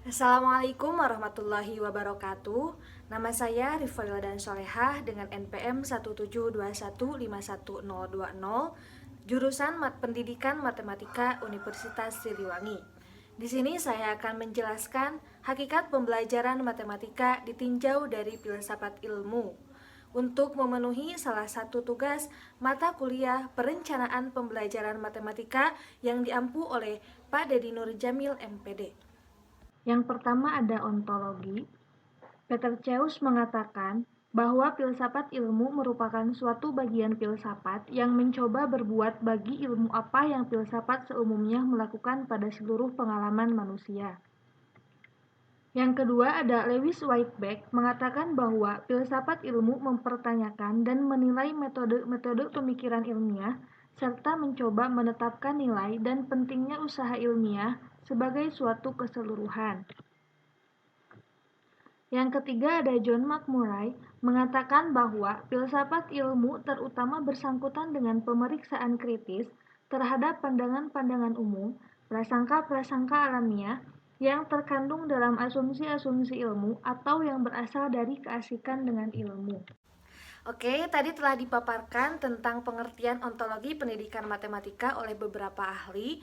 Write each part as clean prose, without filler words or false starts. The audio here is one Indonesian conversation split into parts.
Assalamualaikum warahmatullahi wabarakatuh. Nama saya Rifaila dan Solehah dengan NPM 172151020, jurusan Pendidikan Matematika Universitas Siliwangi. Di sini saya akan menjelaskan hakikat pembelajaran matematika ditinjau dari filsafat ilmu. Untuk memenuhi salah satu tugas mata kuliah perencanaan pembelajaran matematika yang diampu oleh Pak Dedi Nur Jamil MPD. Yang pertama ada ontologi. Peter Ceuss mengatakan bahwa filsafat ilmu merupakan suatu bagian filsafat yang mencoba berbuat bagi ilmu apa yang filsafat seumumnya melakukan pada seluruh pengalaman manusia. Yang kedua ada Lewis Whiteback mengatakan bahwa filsafat ilmu mempertanyakan dan menilai metode-metode pemikiran ilmiah serta mencoba menetapkan nilai dan pentingnya usaha ilmiah sebagai suatu keseluruhan. Yang ketiga ada John McMurray mengatakan bahwa filsafat ilmu terutama bersangkutan dengan pemeriksaan kritis terhadap pandangan-pandangan umum, prasangka-prasangka alamiah yang terkandung dalam asumsi-asumsi ilmu atau yang berasal dari keasikan dengan ilmu. Oke, tadi telah dipaparkan tentang pengertian ontologi pendidikan matematika oleh beberapa ahli.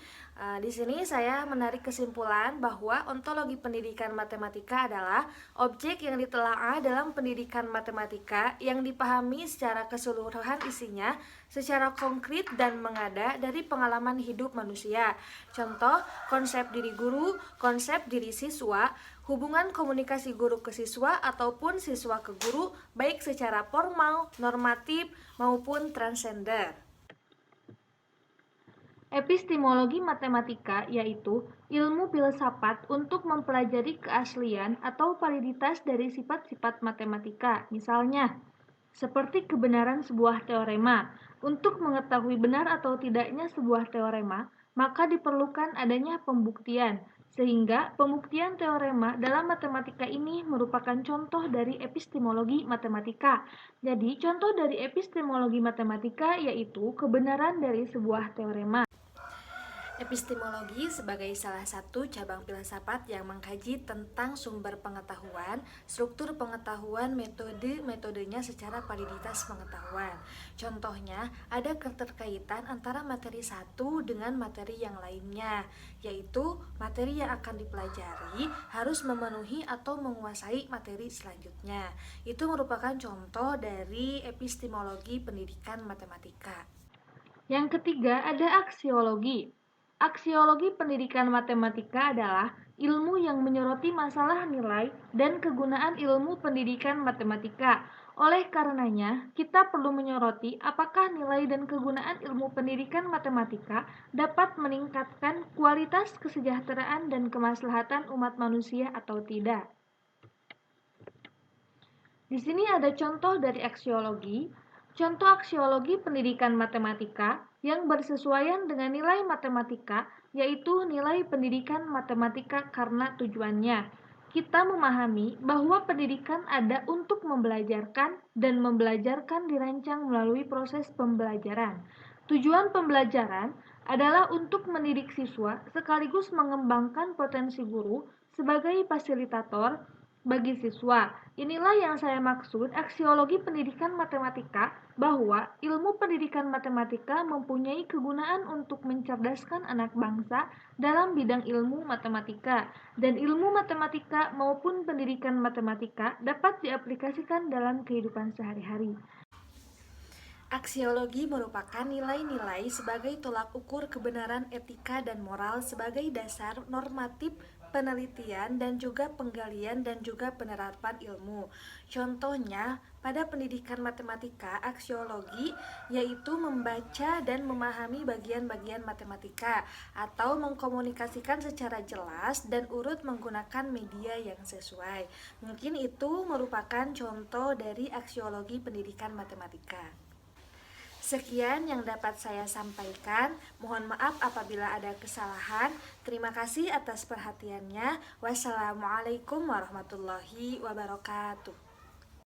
Di sini saya menarik kesimpulan bahwa ontologi pendidikan matematika adalah objek yang ditelaah dalam pendidikan matematika yang dipahami secara keseluruhan isinya secara konkret dan mengada dari pengalaman hidup manusia. Contoh, konsep diri guru, konsep diri siswa, hubungan komunikasi guru ke siswa ataupun siswa ke guru baik secara formal, normatif, maupun transender. Epistemologi matematika yaitu ilmu filsafat untuk mempelajari keaslian atau validitas dari sifat-sifat matematika. Misalnya, seperti kebenaran sebuah teorema. Untuk mengetahui benar atau tidaknya sebuah teorema, maka diperlukan adanya pembuktian. Sehingga pembuktian teorema dalam matematika ini merupakan contoh dari epistemologi matematika. Jadi, contoh dari epistemologi matematika yaitu kebenaran dari sebuah teorema. Epistemologi sebagai salah satu cabang filsafat yang mengkaji tentang sumber pengetahuan, struktur pengetahuan, metode-metodenya secara validitas pengetahuan. Contohnya, ada keterkaitan antara materi satu dengan materi yang lainnya, yaitu materi yang akan dipelajari harus memenuhi atau menguasai materi selanjutnya. Itu merupakan contoh dari epistemologi pendidikan matematika. Yang ketiga ada aksiologi. Aksiologi pendidikan matematika adalah ilmu yang menyoroti masalah nilai dan kegunaan ilmu pendidikan matematika. Oleh karenanya, kita perlu menyoroti apakah nilai dan kegunaan ilmu pendidikan matematika dapat meningkatkan kualitas kesejahteraan dan kemaslahatan umat manusia atau tidak. Di sini ada contoh dari aksiologi. Contoh aksiologi pendidikan matematika yang bersesuaian dengan nilai matematika, yaitu nilai pendidikan matematika karena tujuannya. Kita memahami bahwa pendidikan ada untuk membelajarkan dan membelajarkan dirancang melalui proses pembelajaran. Tujuan pembelajaran adalah untuk mendidik siswa sekaligus mengembangkan potensi guru sebagai fasilitator bagi siswa. Inilah yang saya maksud aksiologi pendidikan matematika, bahwa ilmu pendidikan matematika mempunyai kegunaan untuk mencerdaskan anak bangsa dalam bidang ilmu matematika, dan ilmu matematika maupun pendidikan matematika dapat diaplikasikan dalam kehidupan sehari-hari. Aksiologi merupakan nilai-nilai sebagai tolak ukur kebenaran etika dan moral sebagai dasar normatif penelitian dan juga penggalian dan juga penerapan ilmu. Contohnya, pada pendidikan matematika, aksiologi yaitu membaca dan memahami bagian-bagian matematika atau mengkomunikasikan secara jelas dan urut menggunakan media yang sesuai. Mungkin itu merupakan contoh dari aksiologi pendidikan matematika. Sekian yang dapat saya sampaikan. Mohon maaf apabila ada kesalahan. Terima kasih atas perhatiannya. Wassalamualaikum warahmatullahi wabarakatuh.